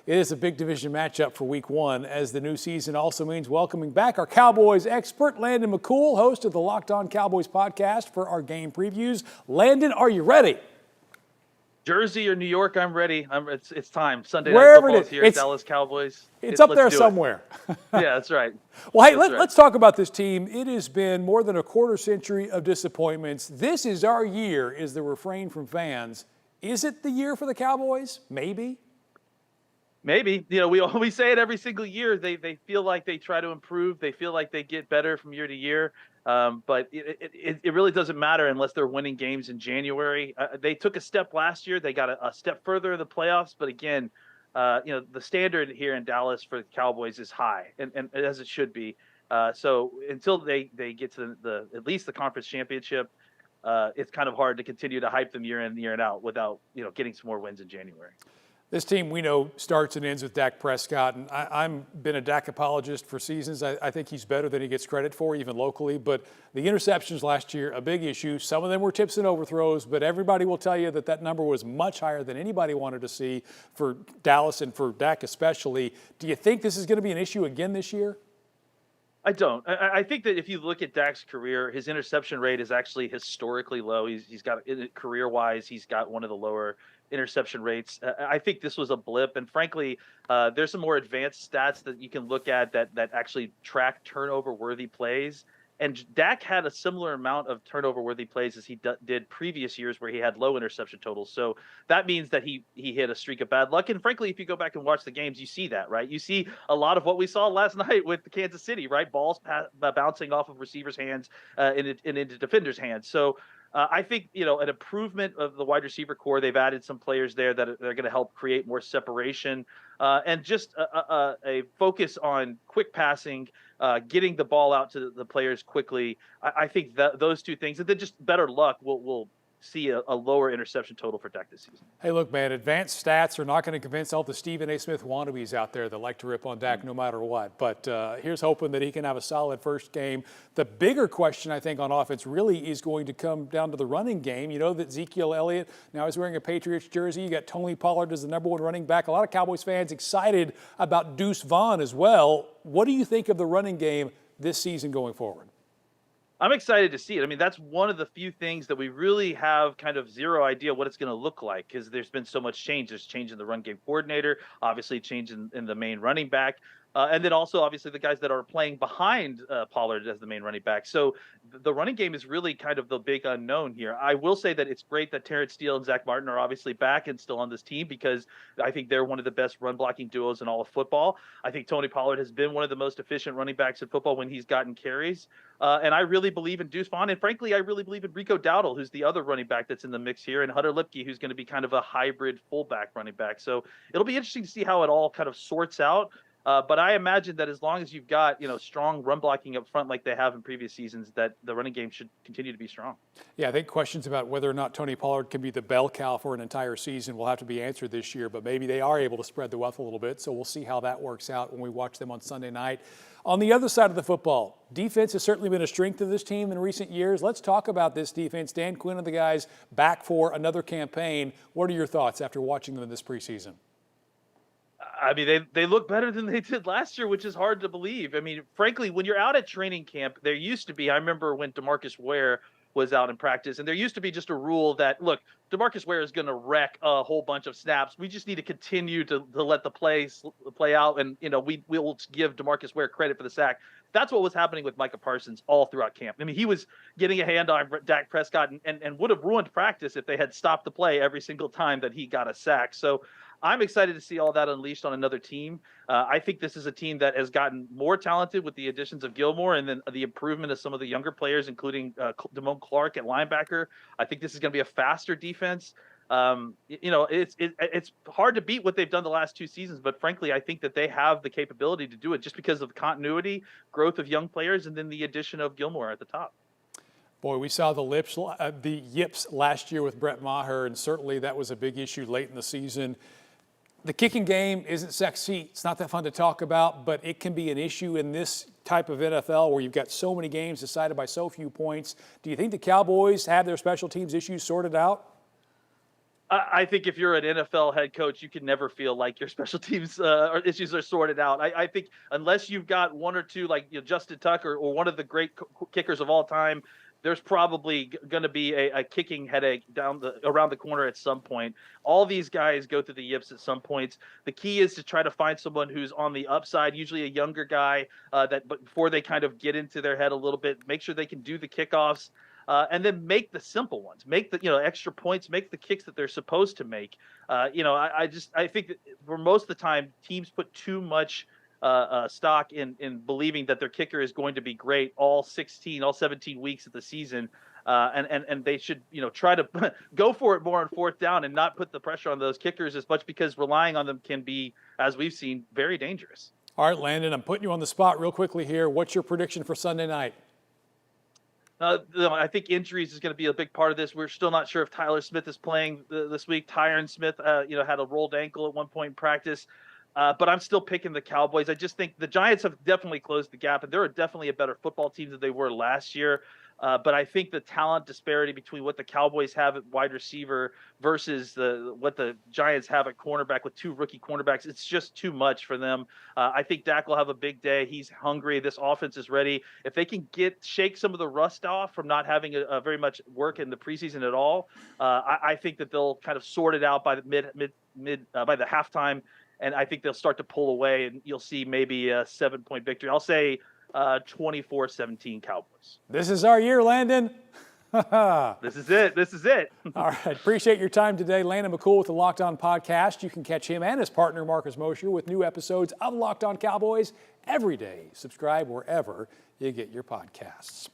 It is a big division matchup for week one, as the new season also means welcoming back our Cowboys expert, Landon McCool, host of the Locked On Cowboys podcast, for our game previews. Landon, are you ready? Jersey or New York, I'm ready. It's time. Sunday Wherever night it football's is. here. Dallas Cowboys. It's up there let's do somewhere. It. Yeah, that's right. Well, hey, let's talk about this team. It has been more than a quarter century of disappointments. This is our year, is the refrain from fans. Is it the year for the Cowboys? Maybe. Maybe. You know, we say it every single year. They feel like they try to improve. They feel like they get better from year to year. But it really doesn't matter unless they're winning games in January. They took a step last year. They got a step further in the playoffs. But again, the standard here in Dallas for the Cowboys is high, and as it should be. So until they get to the at least the conference championship, it's kind of hard to continue to hype them year in, year out without getting some more wins in January. This team, we know, starts and ends with Dak Prescott, and I've been a Dak apologist for seasons. I think he's better than he gets credit for, even locally. But the interceptions last year, a big issue. Some of them were tips and overthrows, but everybody will tell you that number was much higher than anybody wanted to see for Dallas and for Dak especially. Do you think this is going to be an issue again this year? I don't. I think that if you look at Dak's career, his interception rate is actually historically low. He's got, career-wise, he's got one of the lower interception rates. I think this was a blip, and frankly, there's some more advanced stats that you can look at that actually track turnover-worthy plays. And Dak had a similar amount of turnover-worthy plays as he did previous years where he had low interception totals. So that means that he hit a streak of bad luck. And frankly, if you go back and watch the games, you see that, right? You see a lot of what we saw last night with Kansas City, right? Balls bouncing off of receivers' hands and into defenders' hands. So I think, an improvement of the wide receiver core. They've added some players there that are going to help create more separation and just a focus on quick passing, getting the ball out to the players quickly. I think that those two things, and then just better luck, will see a lower interception total for Dak this season. Hey, look, man, advanced stats are not going to convince all the Stephen A. Smith wannabes out there that like to rip on Dak no matter what. But here's hoping that he can have a solid first game. The bigger question, I think, on offense really is going to come down to the running game. You know that Ezekiel Elliott now is wearing a Patriots jersey. You got Tony Pollard as the #1 running back. A lot of Cowboys fans excited about Deuce Vaughn as well. What do you think of the running game this season going forward? I'm excited to see it. I mean, that's one of the few things that we really have kind of zero idea what it's going to look like, because there's been so much change. There's change in the run game coordinator, obviously change in the main running back. And then also, obviously, the guys that are playing behind Pollard as the main running back. So the running game is really kind of the big unknown here. I will say that it's great that Terrence Steele and Zach Martin are obviously back and still on this team, because I think they're one of the best run-blocking duos in all of football. I think Tony Pollard has been one of the most efficient running backs in football when he's gotten carries. And I really believe in Deuce Vaughn. And frankly, I really believe in Rico Dowdle, who's the other running back that's in the mix here, and Hunter Lipke, who's going to be kind of a hybrid fullback running back. So it'll be interesting to see how it all kind of sorts out. But I imagine that as long as you've got, strong run blocking up front like they have in previous seasons, that the running game should continue to be strong. Yeah, I think questions about whether or not Tony Pollard can be the bell cow for an entire season will have to be answered this year, but maybe they are able to spread the wealth a little bit, so we'll see how that works out when we watch them on Sunday night. On the other side of the football, defense has certainly been a strength of this team in recent years. Let's talk about this defense. Dan Quinn and the guys back for another campaign. What are your thoughts after watching them in this preseason? I mean, they look better than they did last year, which is hard to believe. I mean, frankly, when you're out at training camp, there used to be, I remember when DeMarcus Ware was out in practice, and there used to be just a rule that, look, DeMarcus Ware is going to wreck a whole bunch of snaps. We just need to continue to let the play out, and, we will give DeMarcus Ware credit for the sack. That's what was happening with Micah Parsons all throughout camp. I mean, he was getting a hand on Dak Prescott and would have ruined practice if they had stopped the play every single time that he got a sack. So I'm excited to see all that unleashed on another team. I think this is a team that has gotten more talented with the additions of Gilmore and then the improvement of some of the younger players, including Damone Clark at linebacker. I think this is going to be a faster defense. It's hard to beat what they've done the last two seasons, but frankly, I think that they have the capability to do it just because of continuity, growth of young players, and then the addition of Gilmore at the top. Boy, we saw the yips last year with Brett Maher, and certainly that was a big issue late in the season. The kicking game isn't sexy. It's not that fun to talk about, but it can be an issue in this type of NFL where you've got so many games decided by so few points. Do you think the Cowboys have their special teams issues sorted out? I think if you're an NFL head coach, you can never feel like your special teams or issues are sorted out. I think unless you've got one or two, like Justin Tucker or one of the great kickers of all time, there's probably going to be a kicking headache around the corner at some point. All these guys go through the yips at some points. The key is to try to find someone who's on the upside, usually a younger guy, but before they kind of get into their head a little bit, make sure they can do the kickoffs. And then make the simple ones, make the extra points, make the kicks that they're supposed to make. I think that for most of the time, teams put too much stock in believing that their kicker is going to be great all 17 weeks of the season, and they should try to go for it more on fourth down and not put the pressure on those kickers as much, because relying on them can be, as we've seen, very dangerous. All right, Landon, I'm putting you on the spot real quickly here. What's your prediction for Sunday night? I think injuries is going to be a big part of this. We're still not sure if Tyler Smith is playing this week. Tyron Smith, had a rolled ankle at one point in practice. But I'm still picking the Cowboys. I just think the Giants have definitely closed the gap, and they're definitely a better football team than they were last year. But I think the talent disparity between what the Cowboys have at wide receiver versus what the Giants have at cornerback with two rookie cornerbacks, it's just too much for them. I think Dak will have a big day. He's hungry. This offense is ready. If they can shake some of the rust off from not having a very much work in the preseason at all, I think that they'll kind of sort it out by the by the halftime. And I think they'll start to pull away, and you'll see maybe a 7-point victory. I'll say 24-17 Cowboys. This is our year, Landon. This is it. This is it. All right. Appreciate your time today. Landon McCool with the Locked On Podcast. You can catch him and his partner, Marcus Mosher, with new episodes of Locked On Cowboys every day. Subscribe wherever you get your podcasts.